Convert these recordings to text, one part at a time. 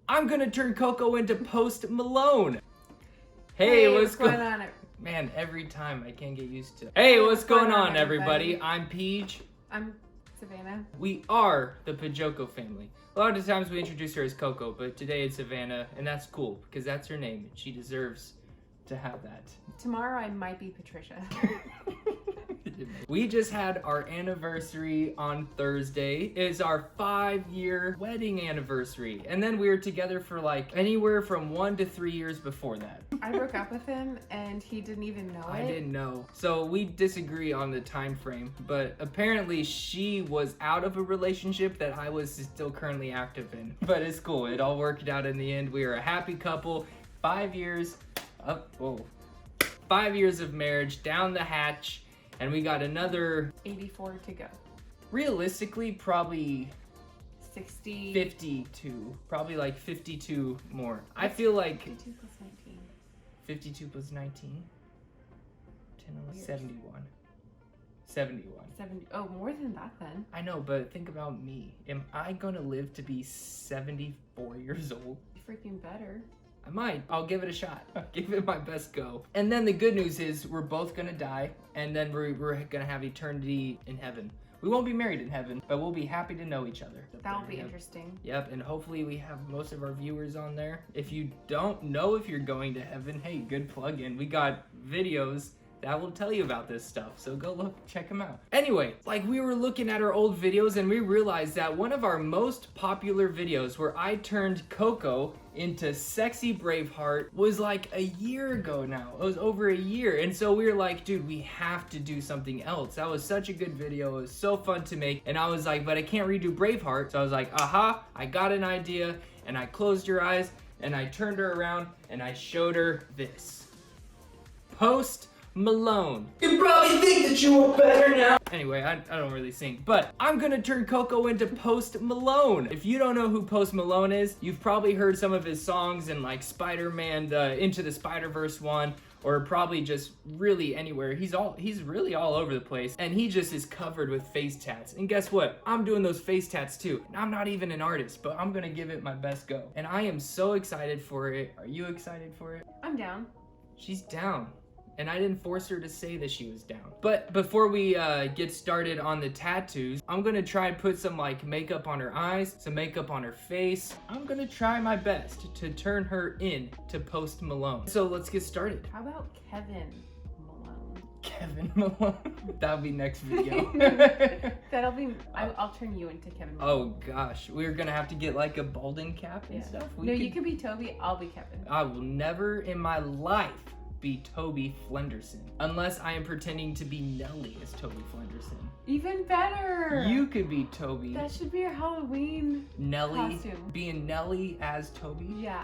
I'm gonna turn Coco into Post Malone. Hey, what's going on? Man, every time I can't get used to it. Hey, what's going on, everybody? I'm Peej. I'm Savannah. We are the Peejoco family. A lot of times we introduce her as Coco, but today it's Savannah, and that's cool because that's her name. She deserves to have that. Tomorrow I might be Patricia. We just had our anniversary on Thursday. It's our 5-year wedding anniversary. And then we were together for like anywhere from 1 to 3 years before that. I broke up with him and he didn't even know it. I didn't know. So we disagree on the time frame, but apparently she was out of a relationship that I was still currently active in. But it's cool. It all worked out in the end. We are a happy couple. 5 years. 5 years of marriage down the hatch. And we got another 84 to go. Realistically, probably 60. 52. Probably like 52 more. I feel like 52 plus 19. 52 plus 19. 10, 11, Years. 71. 71. 70. Oh, more than that then. I know, but think about me. Am I gonna live to be 74 years old? Freaking better. I might. I'll give it a shot. I'll give it my best go. And then the good news is we're both gonna die, and then we're gonna have eternity in heaven. We won't be married in heaven, but we'll be happy to know each other. That'll be interesting. Yep, and hopefully we have most of our viewers on there. If you don't know if you're going to heaven, hey, good plug-in. We got videos that will tell you about this stuff, so go look, check them out. Anyway, like we were looking at our old videos and we realized that one of our most popular videos where I turned Coco into sexy Braveheart was like a year ago now. It was over a year, and so we were like, dude, we have to do something else. That was such a good video. It was so fun to make, and I was like, but I can't redo Braveheart. So I was like, aha, I got an idea, and I closed her eyes, and I turned her around, and I showed her this. Post Malone. You probably think that you were better now. Anyway, I don't really sing, but I'm gonna turn Coco into Post Malone. If you don't know who Post Malone is, you've probably heard some of his songs in like Spider-Man, the Into the Spider-Verse one, or probably just really anywhere. He's really all over the place, and he just is covered with face tats. And guess what? I'm doing those face tats too. And I'm not even an artist, but I'm gonna give it my best go. And I am so excited for it. Are you excited for it? I'm down. She's down. And I didn't force her to say that she was down. But before we get started on the tattoos, I'm gonna try and put some like makeup on her eyes, some makeup on her face. I'm gonna try my best to turn her in to Post Malone. So let's get started. How about Kevin Malone? Kevin Malone? That'll be next video. That'll be, I'll turn you into Kevin Malone. Oh gosh, we're gonna have to get like a balding cap and stuff. You can be Toby, I'll be Kevin. I will never in my life be Toby Flenderson, unless I am pretending to be Nelly as Toby Flenderson. Even better. You could be Toby. That should be your Halloween Nelly costume. Being Nelly as Toby. Yeah.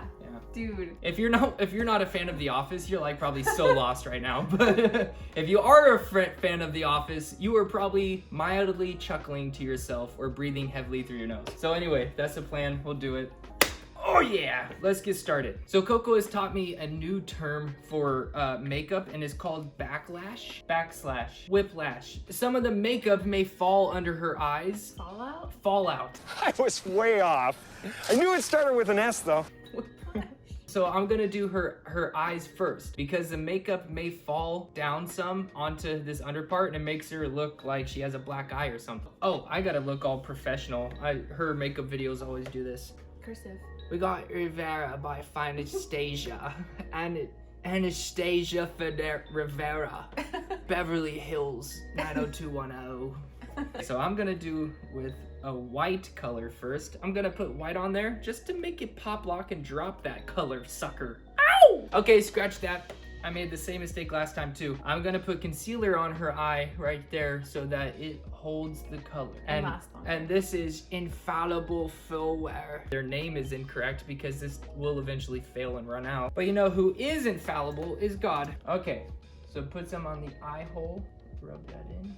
Dude. If you're not a fan of The Office, you're like probably so lost right now. But if you are a fan of The Office, you are probably mildly chuckling to yourself or breathing heavily through your nose. So anyway, that's the plan. We'll do it. Oh yeah, let's get started. So Coco has taught me a new term for makeup, and it's called backslash, whiplash. Some of the makeup may fall under her eyes. Fallout? Fallout. I was way off. I knew it started with an S though. So I'm gonna do her eyes first because the makeup may fall down some onto this underpart and it makes her look like she has a black eye or something. Oh, I gotta look all professional. Her makeup videos always do this. Cursive. We got Rivera by Anastasia and Anastasia Rivera, Beverly Hills 90210. So I'm gonna do with a white color first. I'm gonna put white on there just to make it pop, lock, and drop that color, sucker. Ow! Okay, scratch that. I made the same mistake last time too. I'm gonna put concealer on her eye right there so that it holds the color. And this is Infallible Fullwear. Their name is incorrect because this will eventually fail and run out. But you know who is infallible is God. Okay, so put some on the eye hole, rub that in.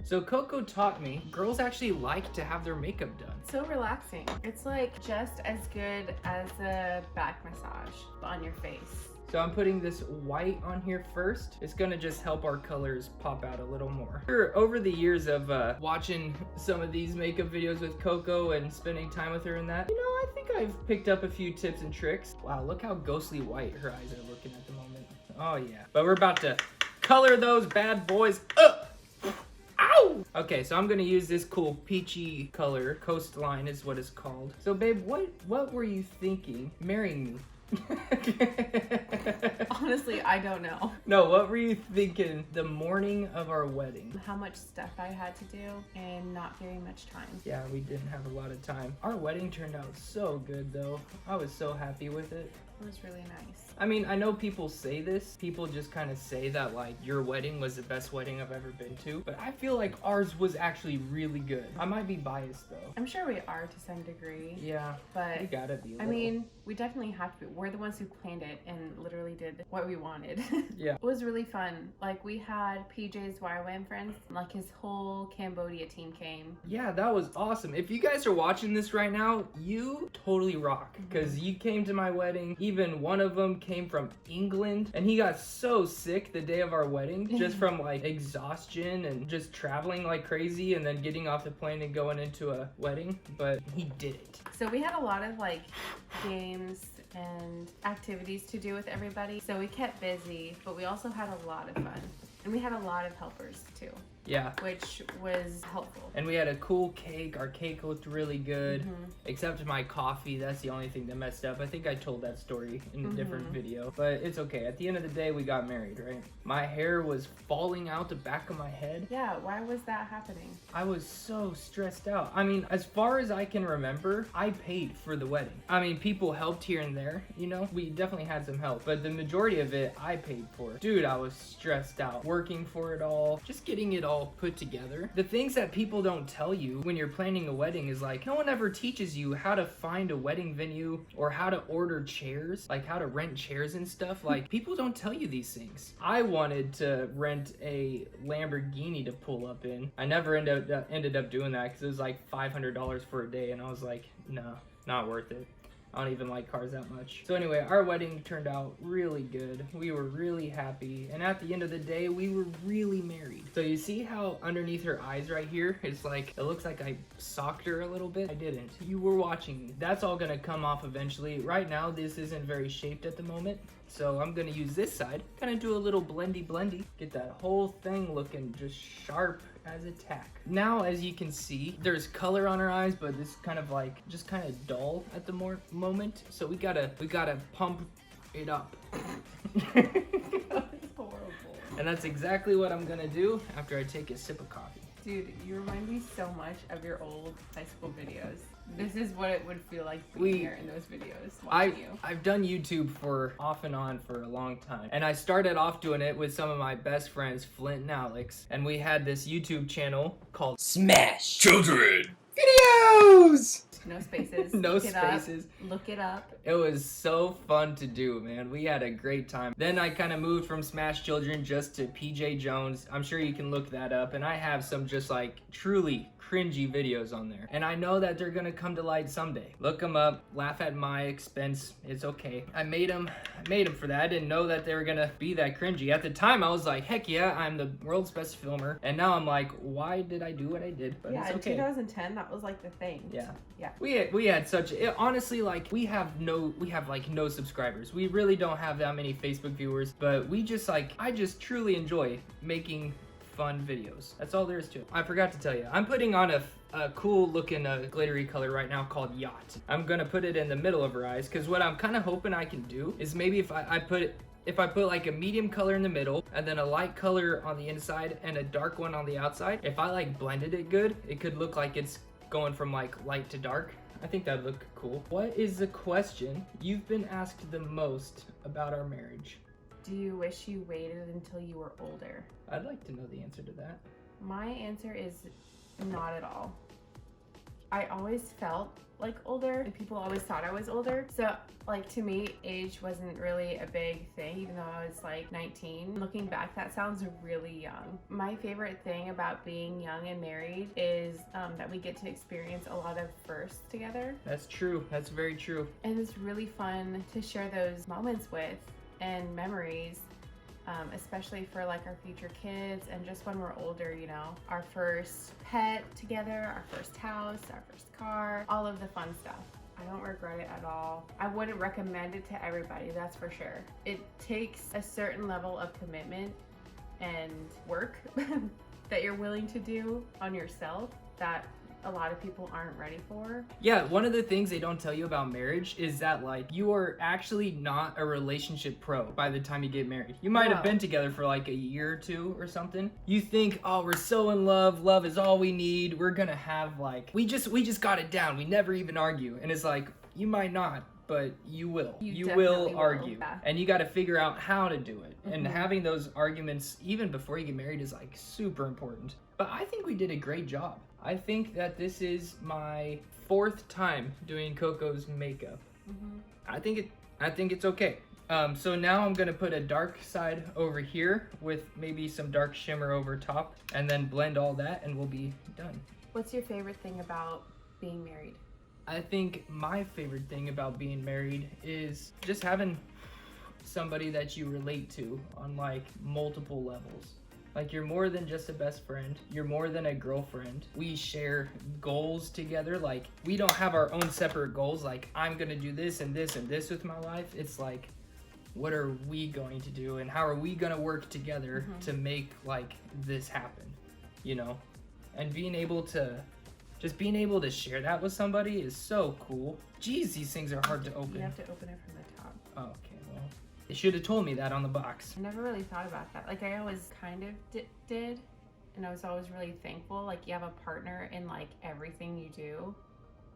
So Coco taught me girls actually like to have their makeup done. So relaxing. It's like just as good as a back massage on your face. So I'm putting this white on here first. It's gonna just help our colors pop out a little more. Over the years of watching some of these makeup videos with Coco and spending time with her and that, you know, I think think I've picked up a few tips and tricks. Wow, look how ghostly white her eyes are looking at the moment. Oh yeah, but we're about to color those bad boys up. Ow! Okay, so I'm gonna use this cool peachy color. Coastline is what it's called. So babe, what were you thinking marrying me? Honestly, I don't know. No, what were you thinking the morning of our wedding? How much stuff I had to do and not very much time. Yeah, we didn't have a lot of time. Our wedding turned out so good though. I was so happy with it. It was really nice. I mean, I know people say this. People just kind of say that like your wedding was the best wedding I've ever been to. But I feel like ours was actually really good. I might be biased though. I'm sure we are to some degree. Yeah, But we gotta be. I mean, we definitely have to be. We're the ones who planned it and literally did what we wanted. Yeah. It was really fun. Like, we had PJ's YWAM friends. Like, his whole Cambodia team came. Yeah, that was awesome. If you guys are watching this right now, you totally rock. Because you came to my wedding. Even one of them came from England. And he got so sick the day of our wedding. Just from like exhaustion and just traveling like crazy. And then getting off the plane and going into a wedding. But he did it. So we had a lot of like games and activities to do with everybody. So we kept busy, but we also had a lot of fun. And we had a lot of helpers too, Yeah. which was helpful. And we had a cool cake. Our cake looked really good. Except my coffee. That's the only thing that messed up. I think I told that story in a different video. But it's okay. At the end of the day, we got married, right? My hair was falling out the back of my head. Yeah, why was that happening? I was so stressed out. I mean, as far as I can remember, I paid for the wedding. I mean, people helped here and there, you know? We definitely had some help. But the majority of it, I paid for. Dude, I was stressed out. Working for it all. Just getting it all put together. The things that people don't tell you when you're planning a wedding is like, no one ever teaches you how to find a wedding venue or how to order chairs, like how to rent chairs and stuff. Like, people don't tell you these things. I wanted to rent a Lamborghini to pull up in. I never ended up doing that because it was like $500 for a day, and I was like, no, not worth it. I don't even like cars that much. So anyway, our wedding turned out really good. We were really happy. And at the end of the day, we were really married. So you see how underneath her eyes right here, it's like, it looks like I socked her a little bit. I didn't. You were watching me. That's all gonna come off eventually. Right now, this isn't very shaped at the moment. So I'm gonna use this side, kind of do a little blendy. Get that whole thing looking just sharp as a tack. Now, as you can see, there's color on her eyes, but this kind of like, just kind of dull at the moment. So we gotta pump it up. That's horrible. And that's exactly what I'm gonna do after I take a sip of coffee. Dude, you remind me so much of your old high school videos. This is what it would feel like being here in those videos, watching you. I've done YouTube for off and on for a long time. And I started off doing it with some of my best friends, Flint and Alex. And we had this YouTube channel called Smash Children Videos! No spaces. No Look it up. spaces. Look it up. It was so fun to do, man. We had a great time. Then I kind of moved from Smash Children just to PJ Jones. I'm sure you can look that up. And I have some just like truly cringy videos on there. And I know that they're gonna come to light someday. Look them up, laugh at my expense. It's okay. I made them for that. I didn't know that they were gonna be that cringy. At the time, I was like, heck yeah, I'm the world's best filmer. And now I'm like, why did I do what I did? But yeah, it's okay. in 2010, that was like the thing. Yeah. Yeah. We had such honestly, like, we have like no subscribers. We really don't have that many Facebook viewers, but we just like, I just truly enjoy making fun videos. That's all there is to it. I forgot to tell you, I'm putting on a cool looking glittery color right now called Yacht. I'm gonna put it in the middle of her eyes because what I'm kind of hoping I can do is maybe if I put like a medium color in the middle and then a light color on the inside and a dark one on the outside, if I like blended it good, it could look like it's going from like light to dark. I think that'd look cool. What is the question you've been asked the most about our marriage? Do you wish you waited until you were older? I'd like to know the answer to that. My answer is not at all. I always felt like older and people always thought I was older. So like to me, age wasn't really a big thing, even though I was like 19. Looking back, that sounds really young. My favorite thing about being young and married is that we get to experience a lot of firsts together. That's true. That's very true. And it's really fun to share those moments with and memories. Especially for like our future kids and just when we're older, you know, our first pet together, our first house, our first car, all of the fun stuff. I don't regret it at all. I wouldn't recommend it to everybody, that's for sure. It takes a certain level of commitment and work that you're willing to do on yourself that a lot of people aren't ready for. Yeah, one of the things they don't tell you about marriage is that like you are actually not a relationship pro by the time you get married. You might have been together for like a year or two or something. You think, oh, we're so in love. Love is all we need. We're gonna have like we just got it down. We never even argue. And it's like you might not, but you will. You will argue. Yeah. And you got to figure out how to do it. And having those arguments even before you get married is like super important. But I think we did a great job. I think that this is my 4th time doing Coco's makeup. I think it's okay. So now I'm gonna put a dark side over here with maybe some dark shimmer over top, and then blend all that, and we'll be done. What's your favorite thing about being married? I think my favorite thing about being married is just having somebody that you relate to on like multiple levels. Like you're more than just a best friend. You're more than a girlfriend. We share goals together. Like we don't have our own separate goals. Like I'm gonna do this and this and this with my life. It's like, what are we going to do and how are we gonna work together to make like this happen, you know? And being able to share that with somebody is so cool. Jeez, these things are hard to open. You have to open it from the top. Oh, okay, well, they should have told me that on the box. I never really thought about that. Like I always kind of did, and I was always really thankful. Like you have a partner in like everything you do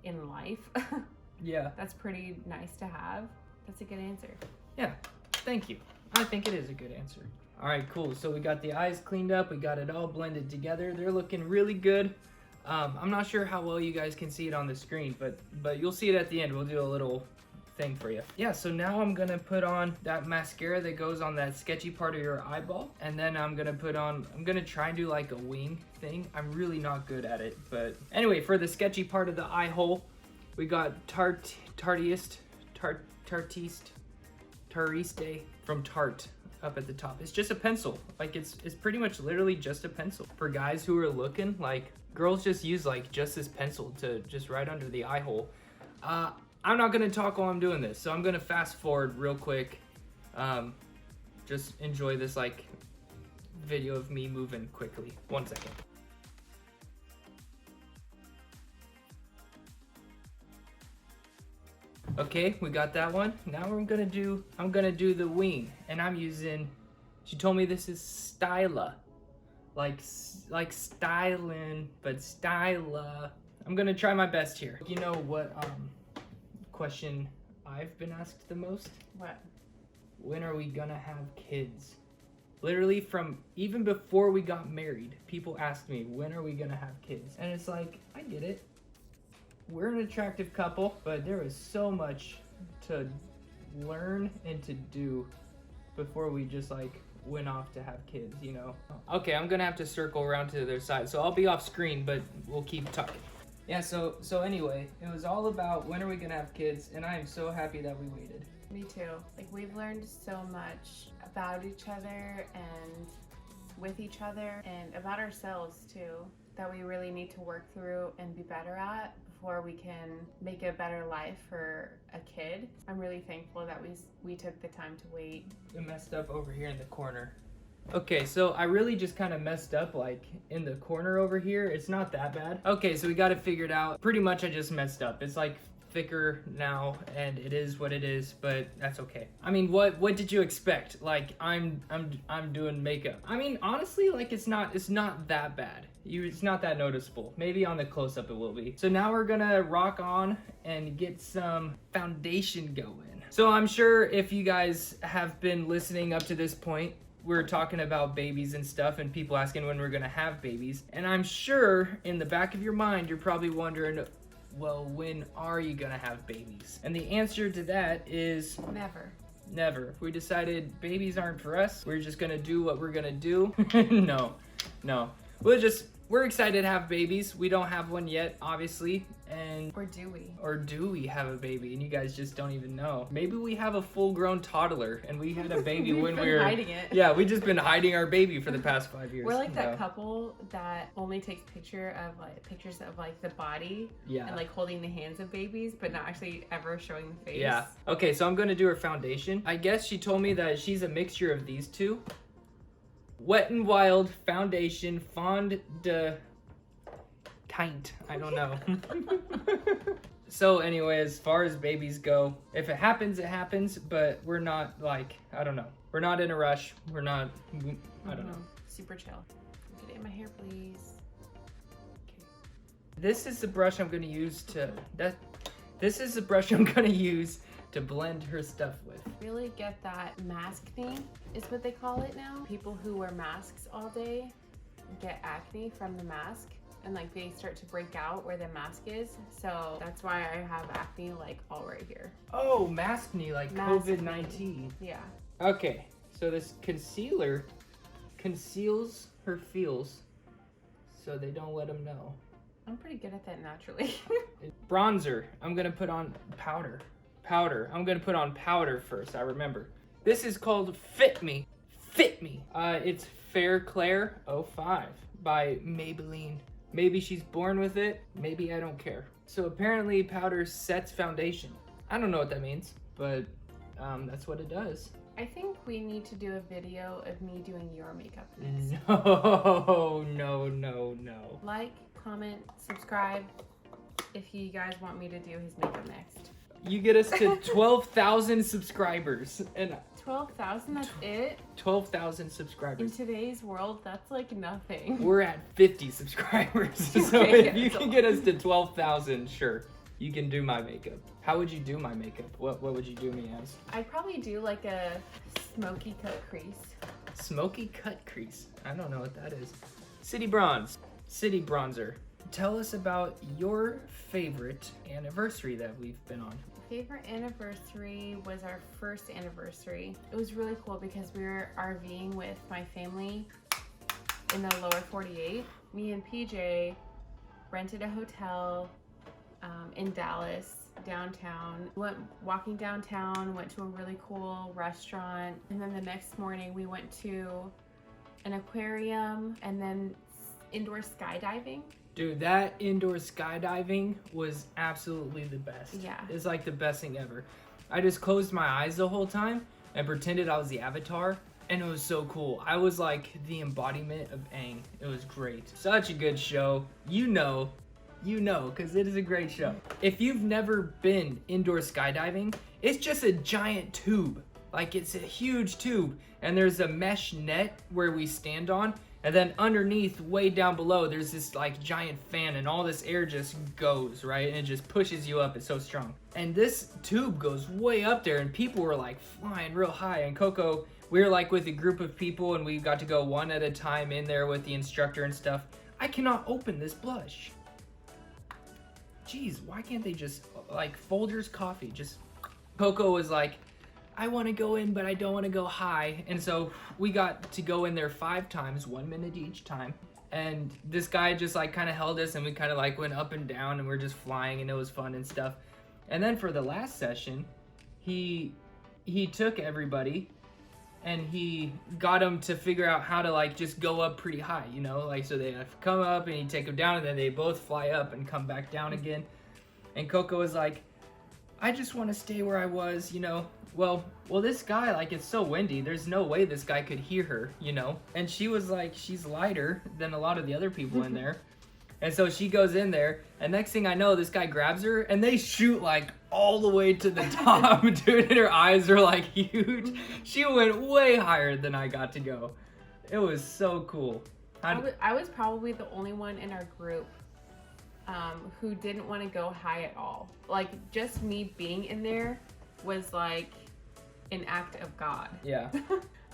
in life. Yeah. That's pretty nice to have. That's a good answer. Yeah, thank you. I think it is a good answer. All right, cool. So we got the eyes cleaned up. We got it all blended together. They're looking really good. I'm not sure how well you guys can see it on the screen, but you'll see it at the end. We'll do a little thing for you. Yeah, so now I'm gonna put on that mascara that goes on that sketchy part of your eyeball, and then I'm gonna try and do like a wing thing. I'm really not good at it, but anyway, for the sketchy part of the eye hole, we got Tartiste from Tarte up at the top. It's just a pencil. Like it's pretty much literally just a pencil. For guys who are looking, like girls just use like just this pencil to just right under the eye hole. I'm not gonna talk while I'm doing this, so I'm gonna fast forward real quick. Just enjoy this like video of me moving quickly. 1 second. Okay, we got that one. Now I'm gonna do the wing, and I'm using, she told me this is Styla. Like stylin', but Styla. I'm gonna try my best here. You know what question I've been asked the most? What? When are we gonna have kids? Literally from even before we got married, people asked me, when are we gonna have kids? And it's like, I get it. We're an attractive couple, but there is so much to learn and to do before we just like went off to have kids, you know? Okay, I'm gonna have to circle around to the other side, so I'll be off screen, but we'll keep talking. Yeah, so anyway, it was all about when are we gonna have kids, and I am so happy that we waited. Me too. Like we've learned so much about each other and with each other and about ourselves too, that we really need to work through and be better at before we can make a better life for a kid. I'm really thankful that we took the time to wait. I messed up over here in the corner. Okay, so I really just kind of messed up like in the corner over here. It's not that bad. Okay, so we got it figured out. Pretty much I just messed up. It's like thicker now and it is what it is, but that's okay. I mean, what did you expect? Like I'm doing makeup. I mean, honestly, like it's not that bad. It's not that noticeable. Maybe on the close-up it will be. So now we're gonna rock on and get some foundation going. So I'm sure if you guys have been listening up to this point, we're talking about babies and stuff and people asking when we're gonna have babies. And I'm sure in the back of your mind, you're probably wondering, well, when are you gonna have babies? And the answer to that is Never. Never. We decided babies aren't for us. We're just gonna do what we're gonna do. No. We'll we're excited to have babies. We don't have one yet, obviously. And Or do we? or do we have a baby and you guys just don't even know? Maybe we have a full-grown toddler and we had a baby We've when been we were hiding it. Yeah, we just been hiding our baby for the past 5 years. We're like that No. couple that only takes pictures of like the body Yeah. and like holding the hands of babies, but not actually ever showing the face. Yeah. Okay, so I'm gonna do her foundation. I guess she told me that she's a mixture of these two. Wet n Wild Foundation Fond de Kite. I don't know. So anyway, as far as babies go, if it happens, it happens, but we're not like, I don't know. We're not in a rush. We're not, I don't know. Super chill. Get it in my hair, please. Okay. This is the brush I'm gonna use this is the brush I'm gonna use to blend her stuff with. Really get that mask thing, is what they call it now. People who wear masks all day get acne from the mask, and like they start to break out where the mask is. So that's why I have acne like all right here. Oh, maskne, like Maskne. COVID-19. Yeah. Okay, so this concealer conceals her feels so they don't let them know. I'm pretty good at that naturally. Bronzer, I'm gonna put on powder. I'm gonna put on powder first, I remember. This is called Fit Me. It's Fair Claire 05 by Maybelline. Maybe she's born with it, maybe I don't care. So apparently powder sets foundation. I don't know what that means, but that's what it does. I think we need to do a video of me doing your makeup next. No. Like, comment, subscribe if you guys want me to do his makeup next. You get us to 12,000 subscribers, and 12,000, that's it? 12,000 In subscribers. today's world, that's like nothing. We're at 50 subscribers, so Okay, if you that's can get us to 12,000, sure, you can do my makeup. How would you do my makeup? What would you do me as? I'd probably do like a smoky cut crease. Smoky cut crease. I don't know what that is. City bronzer. Tell us about your favorite anniversary that we've been on. Favorite anniversary was our first anniversary. It was really cool because we were RVing with my family in the lower 48. Me and PJ rented a hotel in Dallas, downtown. Went walking downtown, went to a really cool restaurant, and then the next morning we went to an aquarium and then indoor skydiving. Dude, that indoor skydiving was absolutely the best. Yeah. It's like the best thing ever. I just closed my eyes the whole time and pretended I was the avatar, and it was so cool. I was like the embodiment of Aang. It was great. Such a good show. You know, because it is a great show. If you've never been indoor skydiving, it's just a giant tube. Like, it's a huge tube, and there's a mesh net where we stand on, and then underneath, way down below, there's this like giant fan, and all this air just goes, right? And it just pushes you up. It's so strong. And this tube goes way up there, and people were like flying real high. And Coco, we were like with a group of people, and we got to go one at a time in there with the instructor and stuff. I cannot open this blush. Jeez, why can't they just, like, Folgers coffee, just... Coco was like, I want to go in, but I don't want to go high. And so we got to go in there 5 times, 1 minute each time. And this guy just like kind of held us, and we kind of like went up and down, and we're just flying, and it was fun and stuff. And then for the last session, he took everybody and he got them to figure out how to like just go up pretty high, you know, like so they come up and he'd take them down, and then they both fly up and come back down again. And Coco was like, I just want to stay where I was, you know. Well, this guy, like, it's so windy, there's no way this guy could hear her, you know? And she was like, she's lighter than a lot of the other people in there. And so she goes in there, and next thing I know, this guy grabs her, and they shoot, like, all the way to the top, dude, and her eyes are, like, huge. She went way higher than I got to go. It was so cool. I was probably the only one in our group who didn't want to go high at all. Like, just me being in there was like an act of God. Yeah.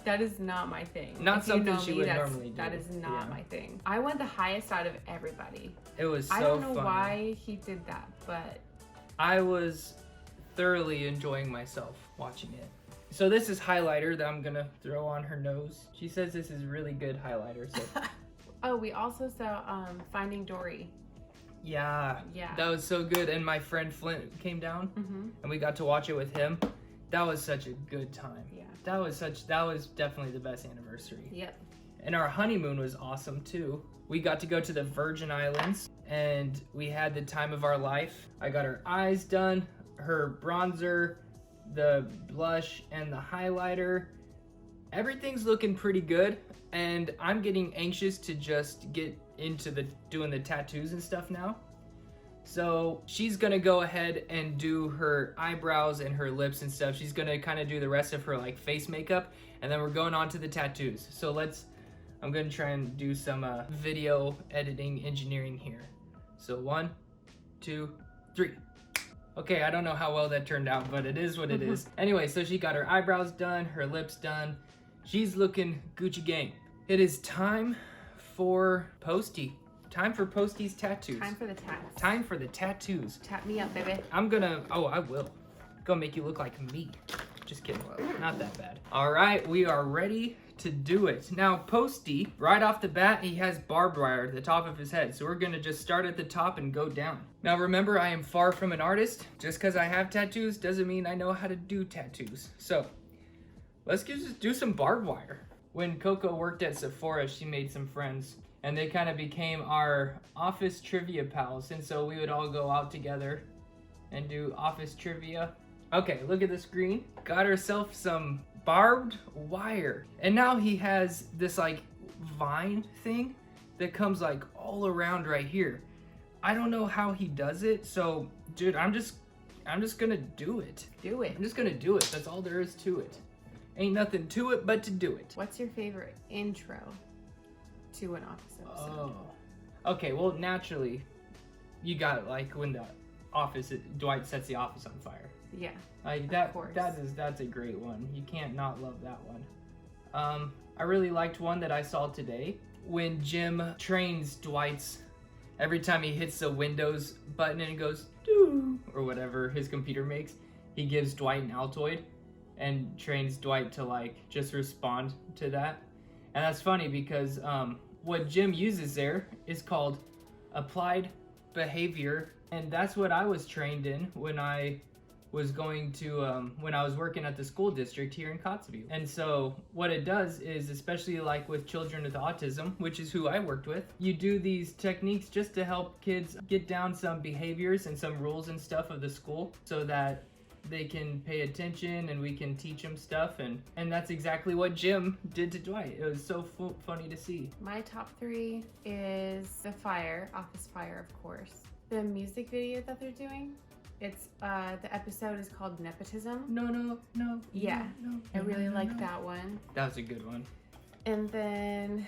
That is not my thing. Not If you something know she me, would that's- normally do. That is not Yeah. my thing. I went the highest out of everybody. It was so I don't know fun. why he did that, but I was thoroughly enjoying myself watching it. So this is highlighter that I'm gonna throw on her nose. She says this is really good highlighter, so Oh, we also saw Finding Dory. Yeah. Yeah. That was so good. And my friend Flint came down and we got to watch it with him. That was such a good time. Yeah. That was definitely the best anniversary. Yep. And our honeymoon was awesome too. We got to go to the Virgin Islands and we had the time of our life. I got her eyes done, her bronzer, the blush, and the highlighter. Everything's looking pretty good, and I'm getting anxious to just get into doing the tattoos and stuff now. So she's gonna go ahead and do her eyebrows and her lips and stuff. She's gonna kind of do the rest of her like face makeup, and then we're going on to the tattoos. So I'm gonna try and do some video editing engineering here. So 1, 2, 3. Okay, I don't know how well that turned out, but it is what it is. Anyway, so she got her eyebrows done, her lips done. She's looking Gucci gang. It is time for Posty. Time for Posty's tattoos. Time for the tats. Time for the tattoos. Tap me up, baby. I will. Gonna make you look like me. Just kidding. Not that bad. All right, we are ready to do it. Now, Posty, right off the bat, he has barbed wire at the top of his head. So we're gonna just start at the top and go down. Now, remember, I am far from an artist. Just because I have tattoos doesn't mean I know how to do tattoos. So let's just do some barbed wire. When Coco worked at Sephora, she made some friends. And they kind of became our office trivia pals. And so we would all go out together and do office trivia. Okay, look at the screen. Got herself some barbed wire. And now he has this like vine thing that comes like all around right here. I don't know how he does it. So, dude, I'm just gonna do it. Do it. I'm just gonna do it. That's all there is to it. Ain't nothing to it but to do it. What's your favorite intro to an office episode? Oh. Okay, well, naturally, you got like when Dwight sets the office on fire. Yeah. Like that's a great one. You can't not love that one. I really liked one that I saw today when Jim trains Dwight's every time he hits the Windows button and it goes doo or whatever his computer makes, he gives Dwight an Altoid and trains Dwight to like just respond to that. And that's funny because what Jim uses there is called applied behavior, and that's what I was trained in when I was when I was working at the school district here in Kotzebue. And so what it does is, especially like with children with autism, which is who I worked with, you do these techniques just to help kids get down some behaviors and some rules and stuff of the school so that they can pay attention and we can teach them stuff, and that's exactly what Jim did to Dwight. It was so funny to see. My top 3 is the office fire, of course. The music video that they're doing, it's the episode is called Nepotism. No. Yeah, no, I really like that one. That was a good one. And then,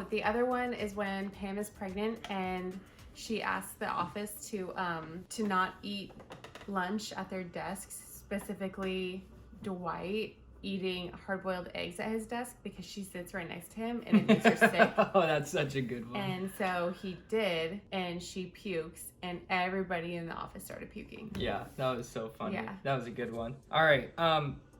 the other one is when Pam is pregnant and she asks the office to not eat lunch at their desks, specifically Dwight eating hard-boiled eggs at his desk because she sits right next to him and it makes her sick. Oh, that's such a good one. And so he did, and she pukes, and everybody in the office started puking. Yeah, that was so funny. Yeah. That was a good one. All right,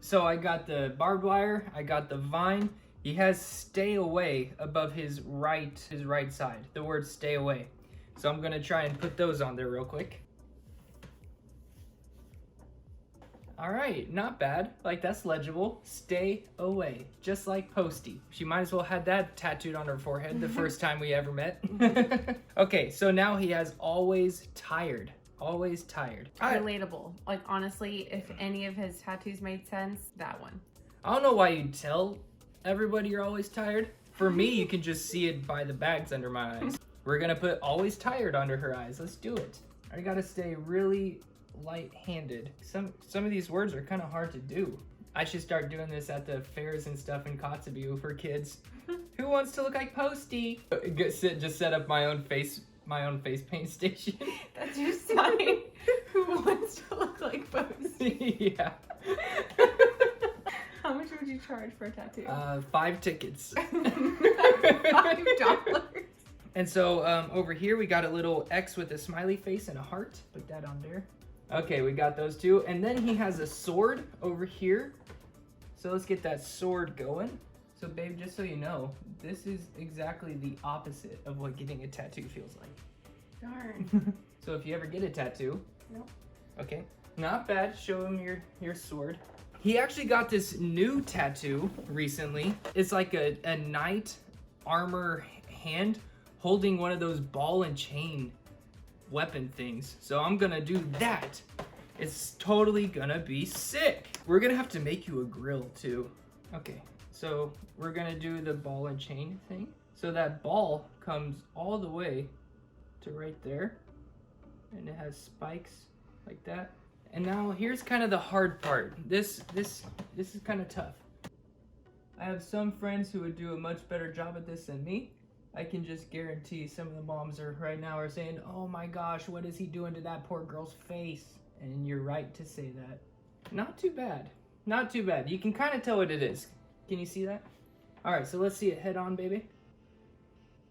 so I got the barbed wire, I got the vine. He has stay away above his right side, the word stay away. So I'm gonna try and put those on there real quick. All right, not bad. Like, that's legible. Stay away, just like Posty. She might as well had that tattooed on her forehead the first time we ever met. Okay, so now he has always tired. Always tired. Relatable. Like, honestly, if any of his tattoos made sense, that one. I don't know why you tell everybody you're always tired. For me, you can just see it by the bags under my eyes. We're gonna put always tired under her eyes. Let's do it. I gotta stay really light-handed. Some of these words are kind of hard to do. I should start doing this at the fairs and stuff in Kotzebue for kids. Who wants to look like Posty? Just set up my own face paint station. That's your sign. Who wants to look like Posty? Yeah. How much would you charge for a tattoo? 5 tickets. $5. And so over here we got a little X with a smiley face and a heart. Put that on there. Okay, we got those 2. And then he has a sword over here. So let's get that sword going. So babe, just so you know, this is exactly the opposite of what getting a tattoo feels like. Darn. So if you ever get a tattoo, Nope. okay, not bad. Show him your sword. He actually got this new tattoo recently. It's like a knight armor hand holding one of those ball and chain weapon things. So I'm gonna do that. It's totally gonna be sick. We're gonna have to make you a grill too. Okay, so we're gonna do the ball and chain thing. So that ball comes all the way to right there, and it has spikes like that. And now here's kind of the hard part. This is kind of tough. I have some friends who would do a much better job at this than me. I can just guarantee some of the moms right now are saying, "Oh my gosh, what is he doing to that poor girl's face?" And you're right to say that. Not too bad. Not too bad. You can kind of tell what it is. Can you see that? All right, so let's see it head on, baby.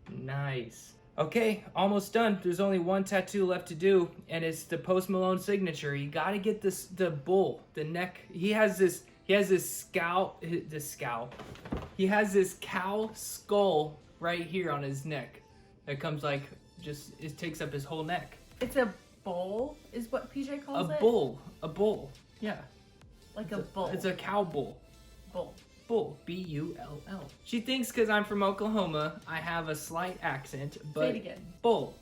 Nice. Okay, almost done. There's only one tattoo left to do, and it's the Post Malone signature. You gotta get the bull, the neck. He has this scowl. He has this cow skull right here on his neck. That comes like it takes up his whole neck. It's a bull, is what PJ calls it. A bull. Yeah. Like a bull. It's a cow bull. Bull. Bull. B-U-L-L. She thinks because I'm from Oklahoma, I have a slight accent, but Say it again. Bull.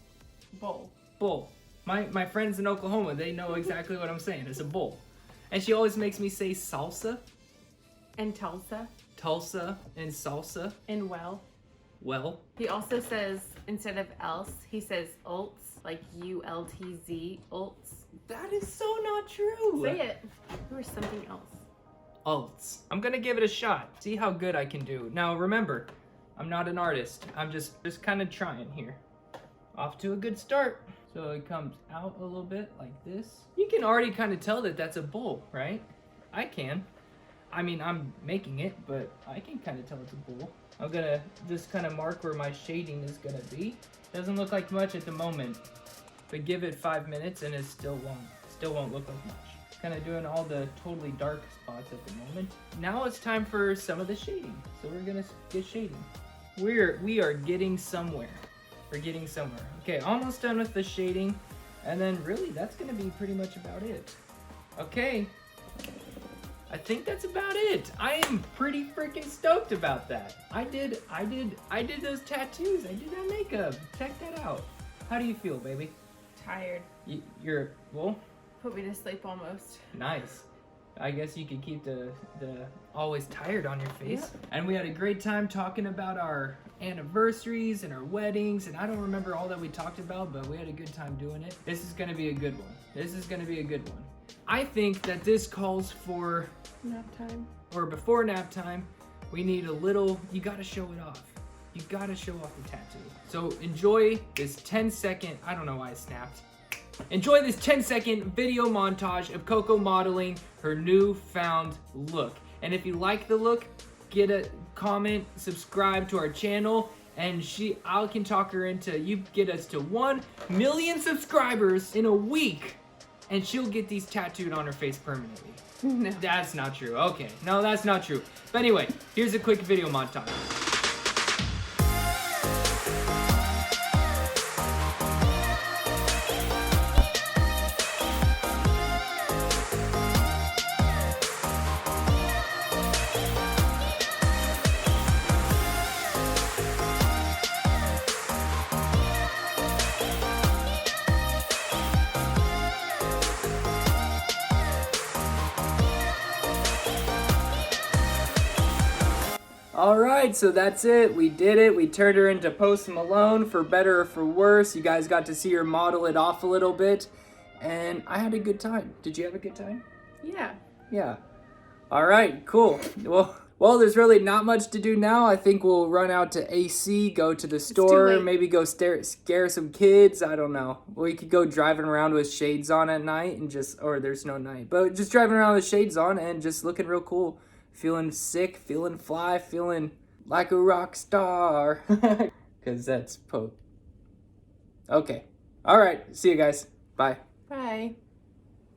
Bull. Bull. My friends in Oklahoma, they know exactly what I'm saying. It's a bull. And she always makes me say salsa. And Tulsa. Tulsa and salsa. And well. Well. He also says, instead of else, he says ults, like U-L-T-Z, ults. That is so not true. Say it. Or something else. Alts. I'm gonna give it a shot. See how good I can do. Now remember, I'm not an artist. I'm just kind of trying here. Off to a good start. So it comes out a little bit like this. You can already kind of tell that that's a bull, right? I can. I mean, I'm making it, but I can kind of tell it's a bull. I'm gonna just kind of mark where my shading is gonna be. Doesn't look like much at the moment, but give it 5 minutes and it still won't look like much. Kind of doing all the totally dark spots at the moment. Now it's time for some of the shading. So we're gonna get shading. We are getting somewhere. We're getting somewhere. Okay, almost done with the shading, and then really that's gonna be pretty much about it. Okay, I think that's about it. I am pretty freaking stoked about that. I did those tattoos. I did that makeup. Check that out. How do you feel, baby? Tired. You're well. Put me to sleep almost. Nice. I guess you could keep the always tired on your face. Yep. And we had a great time talking about our anniversaries and our weddings, and I don't remember all that we talked about, but we had a good time doing it. This is gonna be a good one. This is gonna be a good one. I think that this calls for Nap time. or before nap time. We need a little, you gotta show it off. You gotta show off the tattoo. So enjoy this 10-second, I don't know why I snapped. Enjoy this 10-second video montage of Coco modeling her newfound look. And if you like the look, get a comment, subscribe to our channel, and I can talk her into, you get us to 1 million subscribers in a week, and she'll get these tattooed on her face permanently. No. That's not true. Okay, no, that's not true. But anyway, here's a quick video montage. Alright, so that's it. We did it. We turned her into Post Malone, for better or for worse. You guys got to see her model it off a little bit. And I had a good time. Did you have a good time? Yeah. Yeah. Alright, cool. Well, there's really not much to do now. I think we'll run out to AC, go to the store, late. maybe go scare some kids. I don't know. We could go driving around with shades on at night and or there's no night, but just driving around with shades on and just looking real cool. Feeling sick, feeling fly, feeling like a rock star. Because that's Okay. All right. See you guys. Bye. Bye.